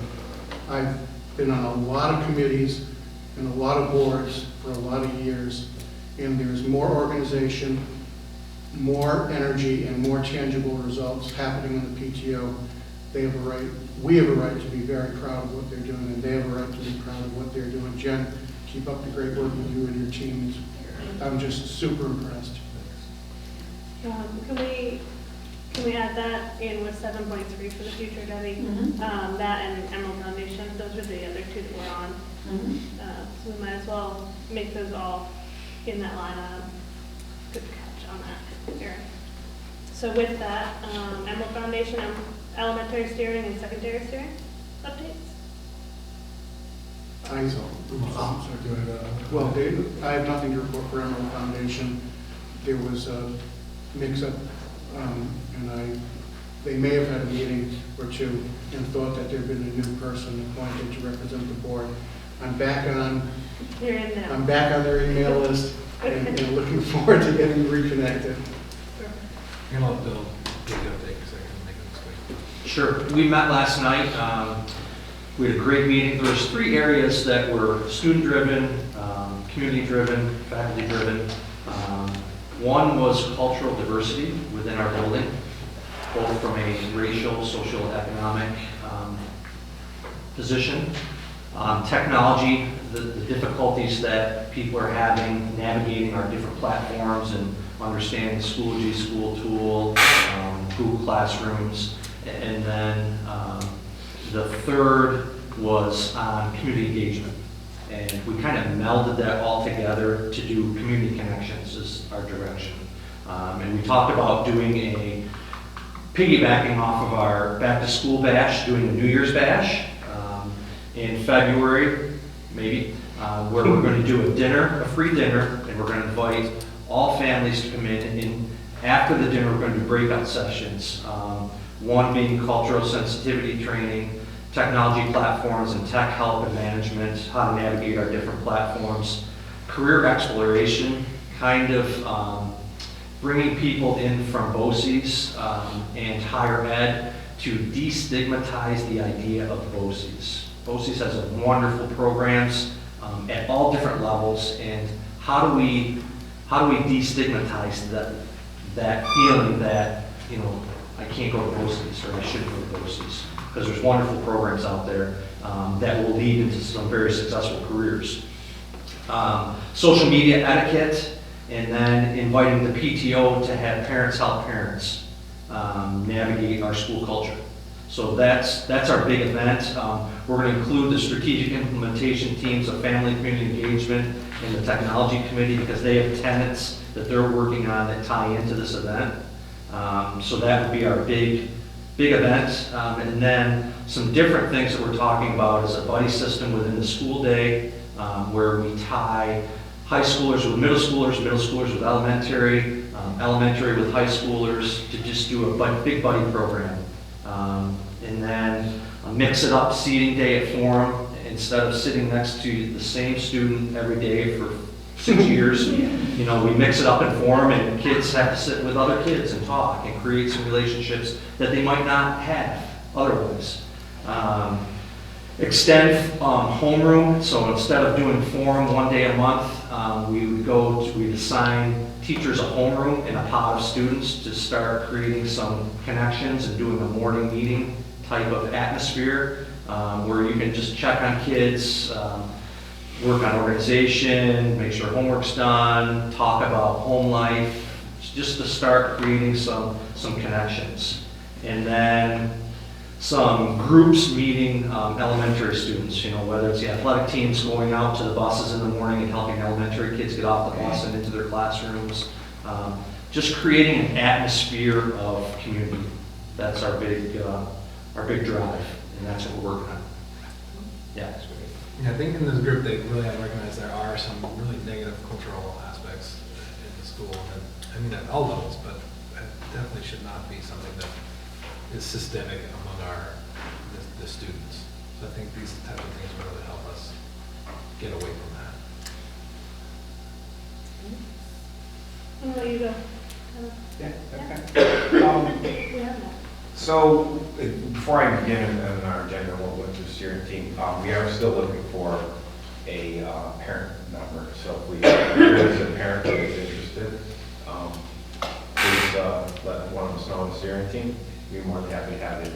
I've been on a lot of committees and a lot of boards for a lot of years, and there's more organization, more energy, and more tangible results happening in the PTO. We have a right to be very proud of what they're doing, and they have a right to be proud of what they're doing. Jen, keep up the great work with you and your team. I'm just super impressed. Can we add that in with 7.3 for the future, Debbie? That and Emerald Foundation, those are the other 2 that we're on. So we might as well make those all in that line item. Good catch on that, Erin. So with that, Emerald Foundation, elementary steering and secondary steering updates? I'm sorry, go ahead. Well, I have nothing to report for Emerald Foundation. There was a mix-up, and they may have had a meeting or 2 and thought that there had been a new person appointed to represent the board. I'm back on their email list and looking forward to getting reconnected. And I'll Bill give you an update because I can make a mistake. Sure. We met last night. We had a great meeting. There was 3 areas that were student-driven, community-driven, faculty-driven. One was cultural diversity within our building, both from a racial, social, economic position. Technology, the difficulties that people are having navigating our different platforms and understanding Schoology, School Tool, Google Classrooms. And then the third was on community engagement. And we kind of melded that all together to do community connections is our direction. And we talked about doing piggybacking off of our back to school bash, doing a New Year's bash in February, maybe, where we're going to do a free dinner, and we're going to invite all families to come in. And after the dinner, we're going to do breakout sessions. One being cultural sensitivity training, technology platforms and tech help and management, how to navigate our different platforms, career exploration, kind of bringing people in from BOCES and higher ed to destigmatize the idea of BOCES. BOCES has wonderful programs. at all different levels, and how do we destigmatize that feeling that, you know, I can't go to BOCES or I shouldn't go to BOCES, because there's wonderful programs out there that will lead into some very successful careers. Social media etiquette, and then inviting the PTO to have parents help parents navigate our school culture. So that's our big event. We're going to include the strategic implementation teams of family and community engagement and the technology committee, because they have tenets that they're working on that tie into this event. So that would be our big event. And then some different things that we're talking about is a buddy system within the school day, where we tie high schoolers with middle schoolers with elementary, elementary with high schoolers, to just do a big buddy program. And then mix it up, seating day at Forum. Instead of sitting next to the same student every day for 6 years, you know, we mix it up in Forum, and kids have to sit with other kids and talk and create some relationships that they might not have otherwise. Extend homeroom, so instead of doing Forum one day a month, we'd assign teachers a homeroom and a pod of students to start creating some connections and doing a morning meeting type of atmosphere, where you can just check on kids, work on organization, make sure homework's done, talk about home life, just to start creating some connections. And then some groups meeting elementary students, you know, whether it's the athletic teams going out to the buses in the morning and helping elementary kids get off the bus and into their classrooms. Just creating an atmosphere of community. That's our big drive, and that's what we're working on. Yeah. Yeah, I think in this group, they really have to recognize there are some really negative cultural aspects in the school. And I mean, at all levels, but it definitely should not be something that is systemic among the students. So I think these type of things will really help us get away from that. I'll let you go. Yeah, okay. We have that. So, before I begin on our agenda, we'll go to the steering team. We are still looking for a parent member. So if there's a parent that is interested, please let one of us know on the steering team. We'd be more than happy to have it.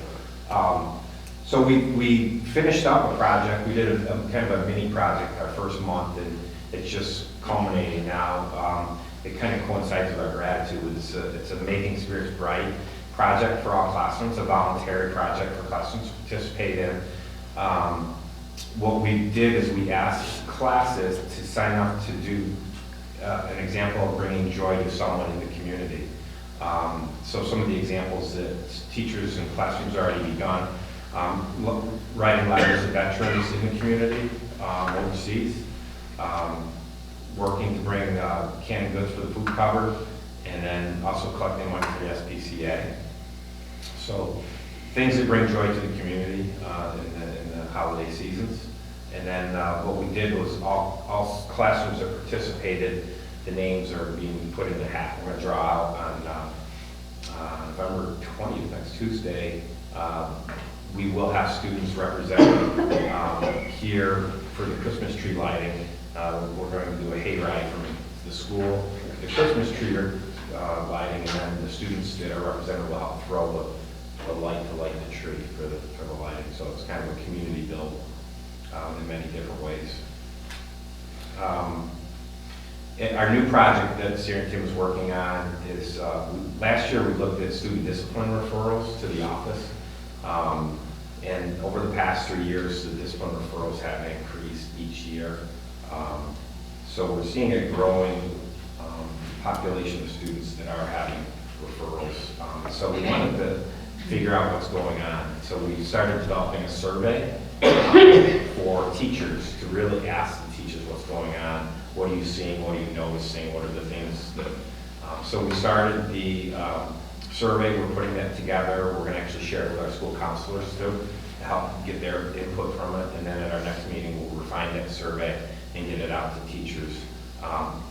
So we finished up a project. We did a kind of a mini project our first month, and it's just culminating now. It kind of coincides with our gratitude. It's a Making Spirits Bright project for all classrooms, a voluntary project for classrooms to participate in. What we did is we asked classes to sign up to do an example of bringing joy to someone in the community. So some of the examples that teachers and classrooms already begun, writing letters to veterans in the community overseas, working to bring canned goods for the food cupboard, and then also collecting money for the SPCA. So things that bring joy to the community in the holiday seasons. And then what we did was all classrooms that participated, the names are being put in the hat. We're going to draw out on November 20th, next Tuesday. We will have students represented here for the Christmas tree lighting. We're going to do a hayride from the school, the Christmas tree lighting, and then the students that are represented will help throw the light to light the tree for the lighting. So it's kind of a community build in many different ways. Our new project that Steering Team is working on is, last year we looked at student discipline referrals to the office. And over the past 3 years, the discipline referrals have increased each year. So we're seeing a growing population of students that are having referrals. So we wanted to figure out what's going on. So we started developing a survey for teachers to really ask the teachers what's going on. What are you seeing? What are you noticing? What are the things that... so we started the survey. We're putting that together. We're going to actually share it with our school counselors too, to help get their input from it. And then at our next meeting, we'll refine that survey and get it out to teachers.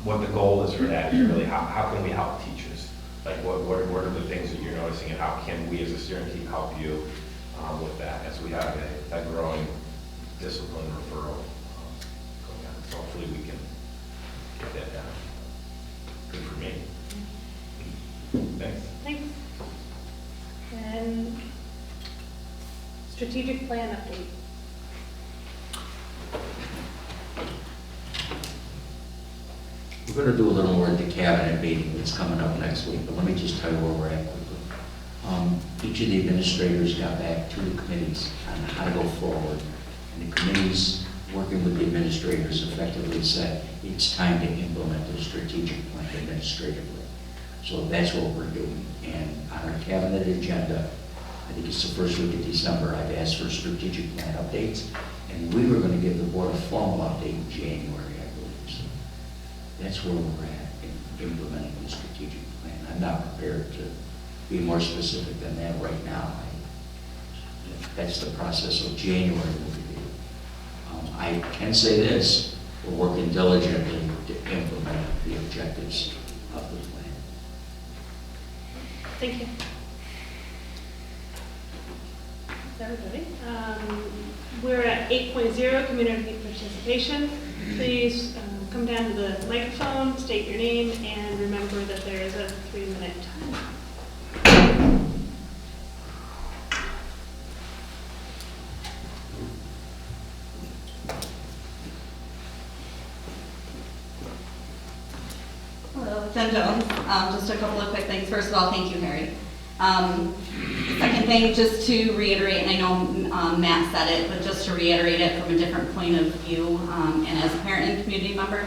What the goal is for that is really how can we help teachers? Like what are the things that you're noticing, and how can we as a steering team help you with that as we have a growing discipline referral going on. So hopefully we can get that done. Good for me. Thanks. Thanks. And strategic plan update. We're gonna do a little more at the cabinet meeting that's coming up next week, but let me just tell you where we're at quickly. Each of the administrators got back to the committees on how to go forward, and the committees, working with the administrators, effectively said, it's time to implement the strategic plan administratively. So that's what we're doing, and on our cabinet agenda, I think it's the first week of December, I've asked for strategic plan updates, and we were gonna give the board a formal update in January, I believe, so. That's where we're at in implementing the strategic plan. I'm not prepared to be more specific than that right now. That's the process of January will be. I can say this, we're working diligently to implement the objectives of the plan. Thank you. Everybody. We're at 8.0, community participation. Please come down to the microphone, state your name, and remember that there is a 3-minute time. Hello, Jen Jones. Just a couple of quick things. First of all, thank you, Harry. Second thing, just to reiterate, and I know Matt said it, but just to reiterate it from a different point of view, and as a parent and community member,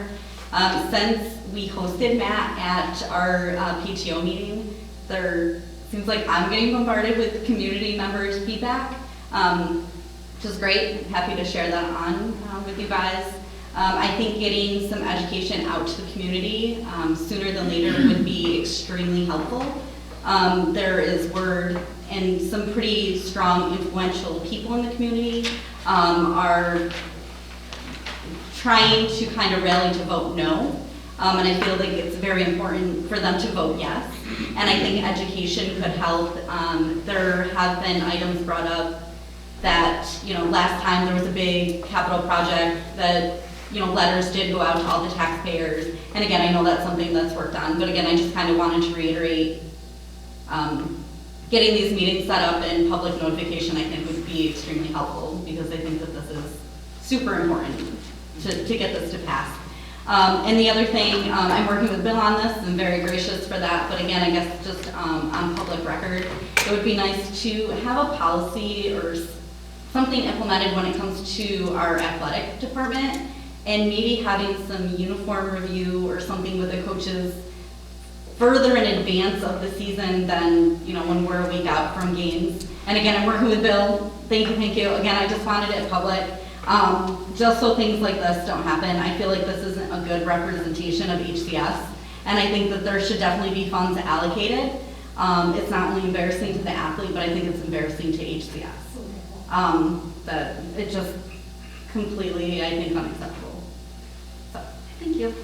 since we hosted Matt at our PTO meeting, there seems like I'm getting bombarded with community members' feedback, which is great. Happy to share that on with you guys. I think getting some education out to the community sooner than later would be extremely helpful. There is word, and some pretty strong influential people in the community are trying to kind of rally to vote no. And I feel like it's very important for them to vote yes. And I think education could help. There have been items brought up that, last time there was a big capital project that, letters did go out to all the taxpayers. And again, I know that's something that's worked on, but again, I just kind of wanted to reiterate, getting these meetings set up and public notification, I think would be extremely helpful, because I think that this is super important to get this to pass. And the other thing, I'm working with Bill on this, I'm very gracious for that, but again, I guess just on public record, it would be nice to have a policy or something implemented when it comes to our athletic department, and maybe having some uniform review or something with the coaches further in advance of the season than, when we're a week out from games. And again, I'm working with Bill. Thank you. Again, I just wanted it public, just so things like this don't happen. I feel like this isn't a good representation of HCS, and I think that there should definitely be funds allocated. It's not only embarrassing to the athlete, but I think it's embarrassing to HCS. That it just completely, I think, unacceptable. So, thank you.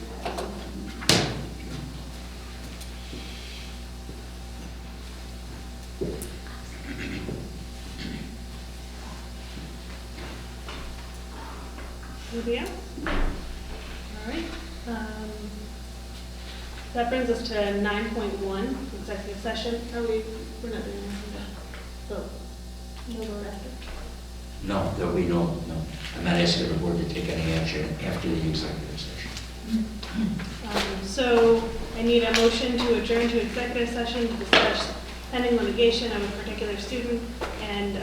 Anybody else? All right. That brings us to 9.1, executive session. We're not doing anything to vote? No vote after? No, there'll be no. I'm not asking the board to take any action after the executive session. So I need a motion to adjourn to executive session to discuss pending litigation of a particular student and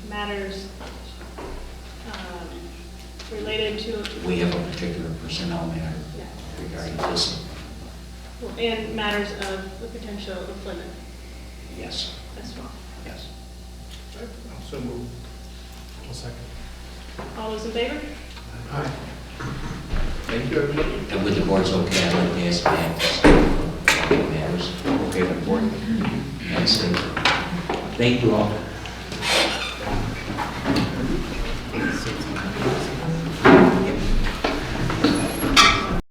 matters related to. We have a particular personnel matter regarding this. And matters of the potential employment Yes, as well. yes. So move. One second. All those in favor? Aye. Thank you, everybody. And with the board's okay, I'd like to ask Matt matters. Okay with the board? Thank you all.